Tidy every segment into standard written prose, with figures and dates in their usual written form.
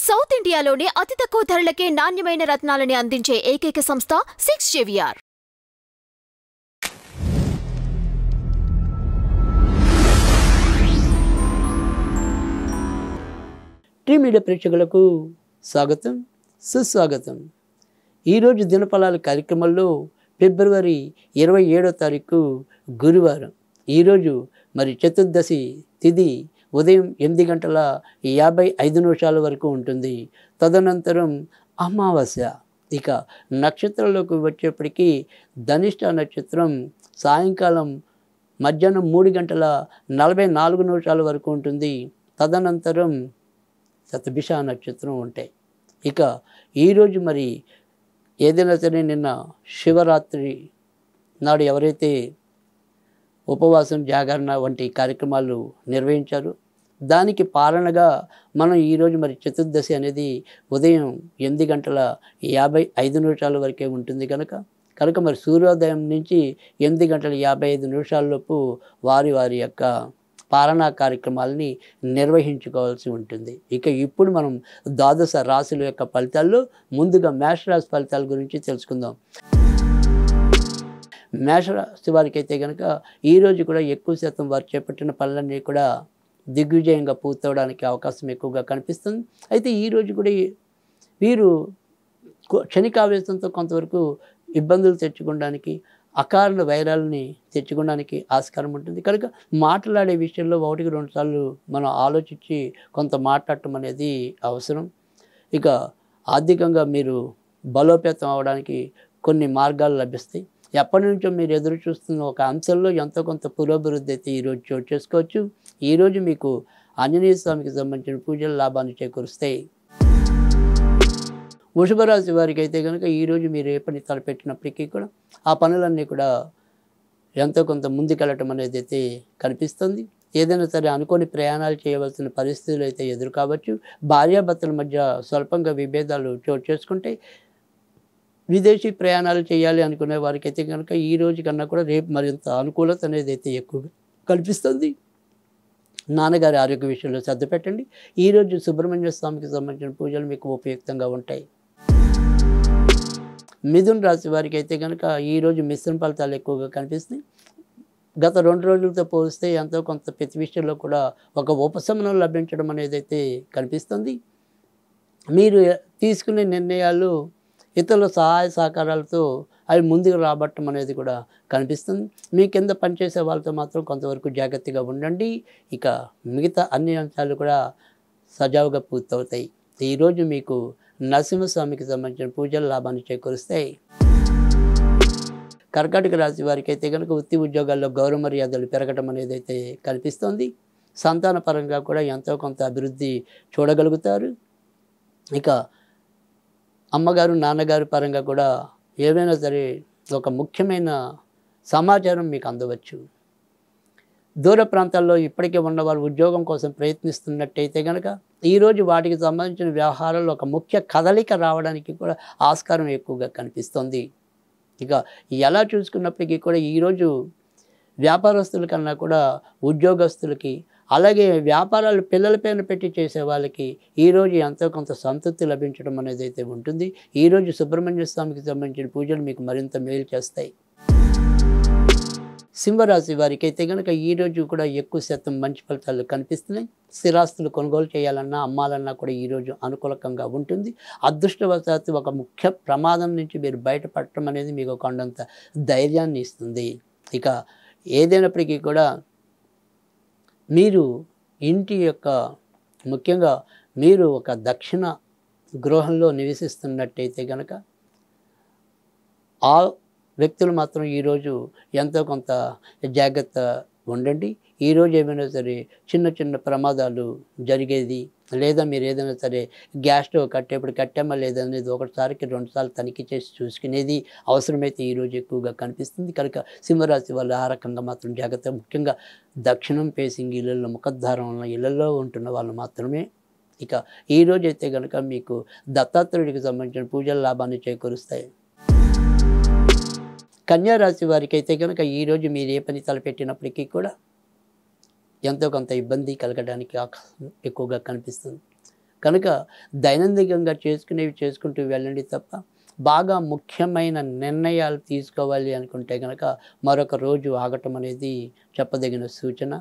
South ఇండియాలోనే అతి తక్కువ ధరలకే నాణ్యమైన రత్నాలని అందించే ఏకైక సంస్థ 6JVR. టీ మీడియా ప్రేక్షకులకు స్వాగతం సుస్వాగతం. ఈరోజు దినఫలాల కార్యక్రమంలో ఫిబ్రవరి 27వ తారీఖు గురువారం. ఈరోజు మరి చతుర్దశి తిథి ఉదయం 8:55 వరకు ఉంటుంది. తదనంతరం అమావాస్య. ఇక నక్షత్రంలోకి వచ్చేప్పటికీ ధనిష్ట నక్షత్రం సాయంకాలం మధ్యాహ్నం 3:44 వరకు ఉంటుంది. తదనంతరం శతభిష నక్షత్రం ఉంటాయి. ఇక ఈరోజు మరి ఏదైనా సరే నిన్న శివరాత్రి నాడు ఎవరైతే ఉపవాసం జాగరణ వంటి కార్యక్రమాలు నిర్వహించారు దానికి పాలనగా మనం ఈరోజు మరి చతుర్దశి అనేది ఉదయం 8:55 వరకే ఉంటుంది కనుక మరి సూర్యోదయం నుంచి 8:55 లోపు వారి యొక్క పాలనా కార్యక్రమాలని నిర్వహించుకోవాల్సి ఉంటుంది. ఇక ఇప్పుడు మనం ద్వాదశ రాశుల యొక్క ఫలితాల్లో ముందుగా మేషరాశి ఫలితాల గురించి తెలుసుకుందాం. మేషరాశి వారికి అయితే కనుక ఈరోజు కూడా ఎక్కువ శాతం వారు చేపట్టిన పనులన్నీ కూడా దిగ్విజయంగా పూర్తవడానికి అవకాశం ఎక్కువగా కనిపిస్తుంది. అయితే ఈరోజు కూడా వీరు క్షణికావేశంతో కొంతవరకు ఇబ్బందులు తెచ్చుకోవడానికి అకారణ వైరాలని తెచ్చుకోవడానికి ఆస్కారం ఉంటుంది. కనుక మాట్లాడే విషయంలో 1-2 సార్లు మనం ఆలోచించి కొంత మాట్లాడటం అనేది అవసరం. ఇక ఆర్థికంగా మీరు బలోపేతం అవడానికి కొన్ని మార్గాలు లభిస్తాయి. ఎప్పటి నుంచో మీరు ఎదురు చూస్తున్న ఒక అంశంలో ఎంతో కొంత పురోభివృద్ధి అయితే ఈరోజు చోటు చేసుకోవచ్చు. ఈరోజు మీకు ఆంజనేయ స్వామికి సంబంధించిన పూజలు లాభాన్ని చేకూరుస్తాయి. వృషభ రాశి వారికి అయితే కనుక ఈరోజు మీరు ఏ పని తలపెట్టినప్పటికీ కూడా ఆ పనులన్నీ కూడా ఎంతో కొంత ముందుకెళ్ళటం అనేది అయితే కనిపిస్తుంది. ఏదైనా సరే అనుకోని ప్రయాణాలు చేయవలసిన పరిస్థితులు అయితే ఎదురు కావచ్చు. భార్యాభర్తల మధ్య స్వల్పంగా విభేదాలు చోటు చేసుకుంటే విదేశీ ప్రయాణాలు చేయాలి అనుకునే వారికి అయితే కనుక ఈ రోజు కన్నా కూడా రేపు మరింత అనుకూలత అనేది అయితే ఎక్కువగా కనిపిస్తుంది. నాన్నగారి ఆరోగ్య విషయంలో శ్రద్ధ పెట్టండి. ఈరోజు సుబ్రహ్మణ్య స్వామికి సంబంధించిన పూజలు మీకు ఉపయుక్తంగా ఉంటాయి. మిథున రాశి వారికి అయితే కనుక ఈరోజు మిశ్రమ ఫలితాలు ఎక్కువగా కనిపిస్తాయి. గత 2 రోజులతో పోలిస్తే ఎంతో కొంత ప్రతి విషయంలో కూడా ఒక ఉపశమనం లభించడం అనేది అయితే కనిపిస్తుంది. మీరు తీసుకునే నిర్ణయాలు ఇతరుల సహాయ సహకారాలతో అవి ముందుకు రాబట్టడం అనేది కూడా కనిపిస్తుంది. మీ కింద పనిచేసే వాళ్ళతో మాత్రం కొంతవరకు జాగ్రత్తగా ఉండండి. ఇక మిగతా అన్ని అంశాలు కూడా సజావుగా పూర్తవుతాయి. ఈరోజు మీకు నరసింహస్వామికి సంబంధించిన పూజలు లాభాన్ని చేకూరుస్తాయి. కర్కాటక రాశి వారికి అయితే కనుక వృత్తి ఉద్యోగాల్లో గౌరవ మర్యాదలు పెరగడం అనేది అయితే కనిపిస్తుంది. సంతాన పరంగా కూడా ఎంతో కొంత అభివృద్ధి చూడగలుగుతారు. ఇక అమ్మగారు నాన్నగారి పరంగా కూడా ఏవైనా సరే ఒక ముఖ్యమైన సమాచారం మీకు అందవచ్చు. దూర ప్రాంతాల్లో ఇప్పటికే ఉన్నవారు ఉద్యోగం కోసం ప్రయత్నిస్తున్నట్టయితే కనుక ఈరోజు వాటికి సంబంధించిన వ్యవహారాల్లో ఒక ముఖ్య కదలిక రావడానికి కూడా ఆస్కారం ఎక్కువగా కనిపిస్తుంది. ఇక ఎలా చూసుకున్నప్పటికీ కూడా ఈరోజు వ్యాపారస్తుల కన్నా కూడా ఉద్యోగస్తులకి అలాగే వ్యాపారాలు పిల్లల పైన పెట్టి చేసే వాళ్ళకి ఈరోజు ఎంతో కొంత సంతృప్తి లభించడం అనేది అయితే ఉంటుంది. ఈరోజు సుబ్రహ్మణ్య స్వామికి సంబంధించిన పూజలు మీకు మరింత మేలు చేస్తాయి. సింహరాశి వారికి అయితే కనుక ఈరోజు కూడా ఎక్కువ శాతం మంచి ఫలితాలు కనిపిస్తున్నాయి. స్థిరాస్తులు కొనుగోలు చేయాలన్నా అమ్మాలన్నా కూడా ఈరోజు అనుకూలకంగా ఉంటుంది. అదృష్టవశాత్తు ఒక ముఖ్య ప్రమాదం నుంచి మీరు బయటపడటం అనేది మీకు కొండంత ధైర్యాన్ని ఇస్తుంది. ఇక ఏదైనప్పటికీ కూడా మీరు ఇంటి యొక్క ముఖ్యంగా మీరు ఒక దక్షిణ గృహంలో నివసిస్తున్నట్టయితే కనుక ఆ వ్యక్తులు మాత్రం ఈరోజు ఎంతో కొంత జాగ్రత్త ఉండండి. ఈరోజు ఏమైనా సరే చిన్న ప్రమాదాలు జరిగేది లేదా మీరు ఏదైనా సరే గ్యాస్ స్టవ్ కట్టేప్పుడు కట్టామా లేదనేది 1-2 సార్లు తనిఖీ చేసి చూసుకునేది అవసరమైతే ఈరోజు ఎక్కువగా కనిపిస్తుంది. కనుక సింహరాశి వాళ్ళు ఆ రకంగా మాత్రం జాగ్రత్త. ముఖ్యంగా దక్షిణం ఫేసింగ్ ఇళ్ళల్లో ముఖద్వారం ఉన్న ఇళ్లలో ఉంటున్న వాళ్ళు మాత్రమే. ఇక ఈరోజు అయితే కనుక మీకు దత్తాత్రేయుడికి సంబంధించిన పూజల లాభాన్ని చేకూరుస్తాయి. కన్యా రాశి వారికి అయితే కనుక ఈరోజు మీరు ఏ పని తలపెట్టినప్పటికీ కూడా ఎంతో కొంత ఇబ్బంది కలగడానికి ఎక్కువగా కనిపిస్తుంది. కనుక దైనందికంగా చేసుకునేవి చేసుకుంటూ వెళ్ళండి తప్ప బాగా ముఖ్యమైన నిర్ణయాలు తీసుకోవాలి అనుకుంటే కనుక మరొక రోజు ఆగటం అనేది చెప్పదగిన సూచన.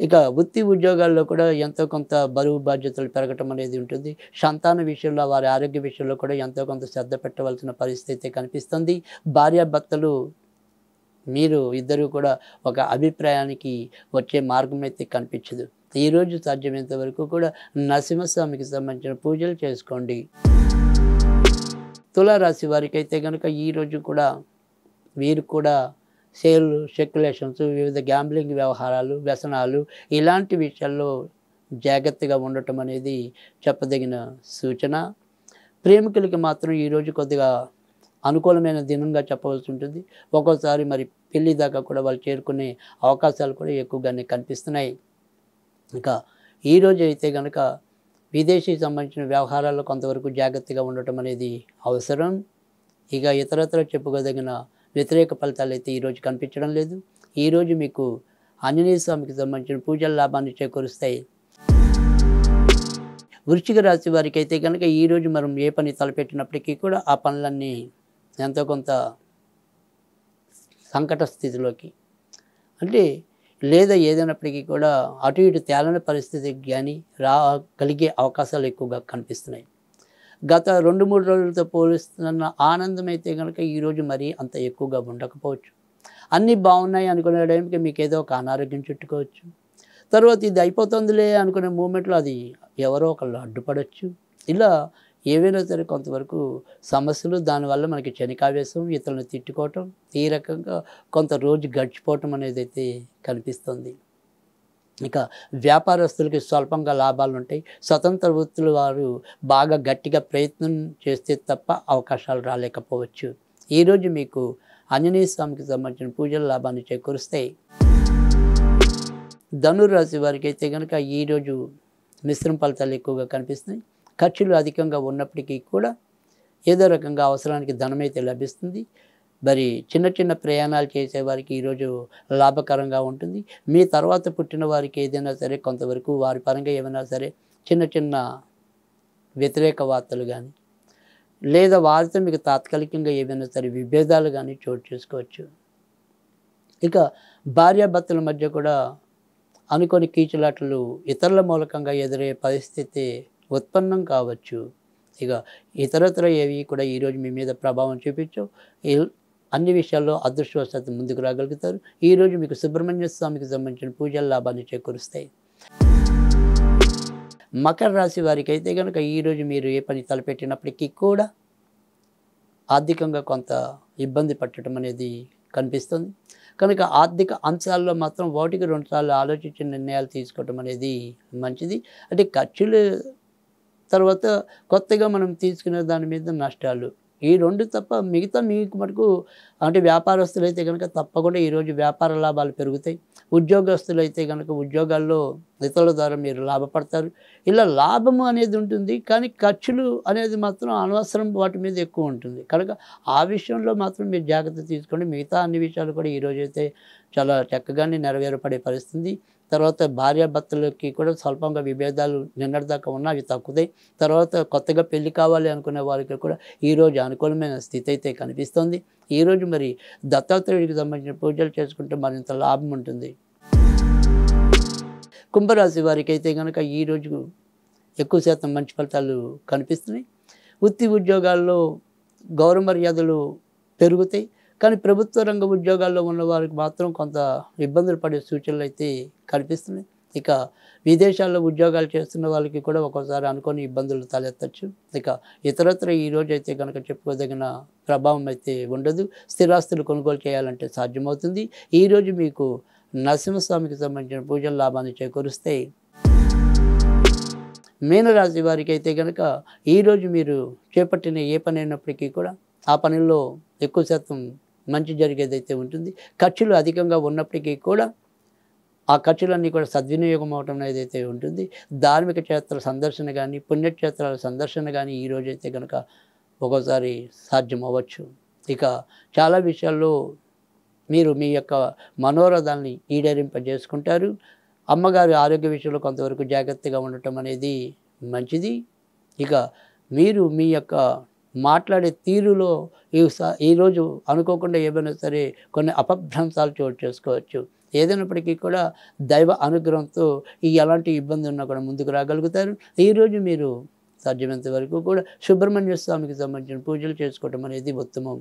ఇక వృత్తి ఉద్యోగాల్లో కూడా ఎంతో కొంత బరువు బాధ్యతలు పెరగటం అనేది ఉంటుంది. సంతాన విషయంలో వారి ఆరోగ్య విషయంలో కూడా ఎంతో కొంత శ్రద్ధ పెట్టవలసిన పరిస్థితి కనిపిస్తుంది. భార్యాభర్తలు మీరు ఇద్దరు కూడా ఒక అభిప్రాయానికి వచ్చే మార్గం అయితే కనిపించదు. ఈరోజు సాధ్యమైనంత వరకు కూడా నరసింహస్వామికి సంబంధించిన పూజలు చేసుకోండి. తులారాశి వారికి అయితే కనుక ఈరోజు కూడా వీరు కూడా షేర్ స్పెక్యులేషన్స్, వివిధ గ్యాంబ్లింగ్ వ్యవహారాలు, వ్యసనాలు ఇలాంటి విషయాల్లో జాగ్రత్తగా ఉండటం అనేది చెప్పదగిన సూచన. ప్రేమికులకి మాత్రం ఈరోజు కొద్దిగా అనుకూలమైన దినంగా చెప్పవలసి ఉంటుంది. ఒక్కోసారి మరి పెళ్లి దాకా కూడా వాళ్ళు చేరుకునే అవకాశాలు కూడా ఎక్కువగానే కనిపిస్తున్నాయి. ఇంకా ఈరోజు అయితే కనుక విదేశీ సంబంధించిన వ్యవహారాల్లో కొంతవరకు జాగ్రత్తగా ఉండటం అనేది అవసరం. ఇక ఇతరత్ర చెప్పుకోదగిన వ్యతిరేక ఫలితాలు అయితే ఈరోజు కనిపించడం లేదు. ఈరోజు మీకు ఆంజనేయ స్వామికి సంబంధించిన పూజల లాభాన్ని చేకూరుస్తాయి. వృశ్చిక రాశి వారికి అయితే కనుక ఈరోజు మనం ఏ పని తలపెట్టినప్పటికీ కూడా ఆ పనులన్నీ ఎంతో కొంత సంకట స్థితిలోకి అంటే లేదా ఏదైనప్పటికీ కూడా అటు ఇటు తేలని పరిస్థితికి కానీ కలిగే అవకాశాలు ఎక్కువగా కనిపిస్తున్నాయి. గత 2-3 రోజులతో పోలిస్తున్న ఆనందం అయితే కనుక ఈరోజు మరీ అంత ఎక్కువగా ఉండకపోవచ్చు. అన్నీ బాగున్నాయి అనుకునే టైంకి మీకు ఏదో ఒక అనారోగ్యం చుట్టుకోవచ్చు. తర్వాత ఇది అయిపోతుందిలే అనుకునే మూమెంట్లో అది ఎవరో ఒకళ్ళు అడ్డుపడవచ్చు. ఇలా ఏవైనా సరే కొంతవరకు సమస్యలు, దానివల్ల మనకి క్షణికావేశం, ఇతరులను తిట్టుకోవటం, ఈ రకంగా కొంత రోజు గడిచిపోవటం అనేది అయితే కనిపిస్తుంది. ఇక వ్యాపారస్తులకి స్వల్పంగా లాభాలు ఉంటాయి. స్వతంత్ర వృత్తుల వారు బాగా గట్టిగా ప్రయత్నం చేస్తే తప్ప అవకాశాలు రాలేకపోవచ్చు. ఈరోజు మీకు ఆంజనేయ స్వామికి సంబంధించిన పూజల లాభాన్ని చేకూరుస్తాయి. ధనురాశి వారికి అయితే కనుక ఈరోజు మిశ్రమ ఫలితాలు ఎక్కువగా కనిపిస్తున్నాయి. ఖర్చులు అధికంగా ఉన్నప్పటికీ కూడా ఏదో రకంగా అవసరానికి ధనమైతే లభిస్తుంది. మరి చిన్న చిన్న ప్రయాణాలు చేసేవారికి ఈరోజు లాభకరంగా ఉంటుంది. మీ తర్వాత పుట్టిన వారికి ఏదైనా సరే కొంతవరకు వారి పరంగా ఏమైనా సరే చిన్న చిన్న వ్యతిరేక వార్తలు కానీ లేదా వారితో మీకు తాత్కాలికంగా ఏమైనా సరే విభేదాలు కానీ చోటు చేసుకోవచ్చు. ఇక భార్యాభర్తల మధ్య కూడా అనుకోని కీచులాటలు ఇతరుల మూలకంగా ఎదురయ్యే పరిస్థితి ఉత్పన్నం కావచ్చు. ఇక ఇతరత్ర ఏవి కూడా ఈరోజు మీ మీద ప్రభావం చూపించవు. అన్ని విషయాల్లో అదృష్టవశాత్తు ముందుకు రాగలుగుతారు. ఈరోజు మీకు సుబ్రహ్మణ్య స్వామికి సంబంధించిన పూజల లాభాన్ని చేకూరుస్తాయి. మకర రాశి వారికి అయితే కనుక ఈరోజు మీరు ఏ పని తలపెట్టినప్పటికీ కూడా ఆర్థికంగా కొంత ఇబ్బంది పట్టడం అనేది కనిపిస్తుంది. కనుక ఆర్థిక అంశాల్లో మాత్రం 1-2 సార్లు ఆలోచించి నిర్ణయాలు తీసుకోవటం అనేది మంచిది. అంటే ఖర్చులు తర్వాత కొత్తగా మనం తీసుకునే దాని మీద నష్టాలు, ఈ 2 తప్ప మిగతా మీకు మటుకు అంటే వ్యాపారస్తులు అయితే కనుక తప్పకుండా ఈరోజు వ్యాపార లాభాలు పెరుగుతాయి. ఉద్యోగస్తులు అయితే కనుక ఉద్యోగాల్లో ఇతరుల ద్వారా మీరు లాభపడతారు. ఇలా లాభము అనేది ఉంటుంది, కానీ ఖర్చులు అనేది మాత్రం అనవసరం వాటి మీద ఎక్కువ ఉంటుంది. కనుక ఆ విషయంలో మాత్రం మీరు జాగ్రత్త తీసుకోండి. మిగతా అన్ని విషయాలు కూడా ఈరోజైతే చాలా చక్కగానే నెరవేరపడే పరిస్థితి. తర్వాత భార్యాభర్తలకి కూడా స్వల్పంగా విభేదాలు నిన్నటిదాకా ఉన్న అవి తగ్గుతాయి. తర్వాత కొత్తగా పెళ్లి కావాలి అనుకునే వారికి కూడా ఈరోజు అనుకూలమైన స్థితి అయితే కనిపిస్తుంది. ఈరోజు మరి దత్తాత్రేయుడికి సంబంధించిన పూజలు చేసుకుంటే మరింత లాభం ఉంటుంది. కుంభరాశి వారికి అయితే కనుక ఈరోజు ఎక్కువ శాతం మంచి ఫలితాలు కనిపిస్తున్నాయి. వృత్తి ఉద్యోగాల్లో గౌరవ మర్యాదలు పెరుగుతాయి. కానీ ప్రభుత్వ రంగ ఉద్యోగాల్లో ఉన్న వారికి మాత్రం కొంత ఇబ్బందులు పడే సూచనలు అయితే కనిపిస్తున్నాయి. ఇక విదేశాల్లో ఉద్యోగాలు చేస్తున్న వాళ్ళకి కూడా ఒక్కోసారి అనుకోని ఇబ్బందులు తలెత్తచ్చు. ఇక ఇతరత్ర ఈరోజు అయితే కనుక చెప్పుకోదగిన ప్రభావం అయితే ఉండదు. స్థిరాస్తులు కొనుగోలు చేయాలంటే సాధ్యమవుతుంది. ఈరోజు మీకు నరసింహస్వామికి సంబంధించిన పూజల లాభాన్ని చేకూరుస్తాయి. మీనరాశి వారికి అయితే కనుక ఈరోజు మీరు చేపట్టిన ఏ పని అయినప్పటికీ కూడా ఆ పనిలో ఎక్కువ శాతం మంచి జరిగేదైతే ఉంటుంది. ఖర్చులు అధికంగా ఉన్నప్పటికీ కూడా ఆ ఖర్చులన్నీ కూడా సద్వినియోగం అవటం ఏదైతే ఉంటుంది. ధార్మిక క్షేత్ర సందర్శన కానీ పుణ్యక్షేత్రాల సందర్శన కానీ ఈరోజైతే కనుక ఒక్కోసారి సాధ్యం అవ్వచ్చు. ఇక చాలా విషయాల్లో మీరు మీ యొక్క మనోరథాన్ని ఈడేరింపజేసుకుంటారు. అమ్మగారి ఆరోగ్య విషయంలో కొంతవరకు జాగ్రత్తగా ఉండటం అనేది మంచిది. ఇక మీరు మీ యొక్క మాట్లాడే తీరులో ఈరోజు అనుకోకుండా ఏమైనా సరే కొన్ని అపభ్రంశాలు చోటు చేసుకోవచ్చు. ఏదైనప్పటికీ కూడా దైవ అనుగ్రహంతో ఎలాంటి ఇబ్బంది ఉన్నా కూడా ముందుకు రాగలుగుతారు. ఈరోజు మీరు సాధ్యమైనంత వరకు కూడా సుబ్రహ్మణ్య స్వామికి సంబంధించిన పూజలు చేసుకోవడం అనేది ఉత్తమం.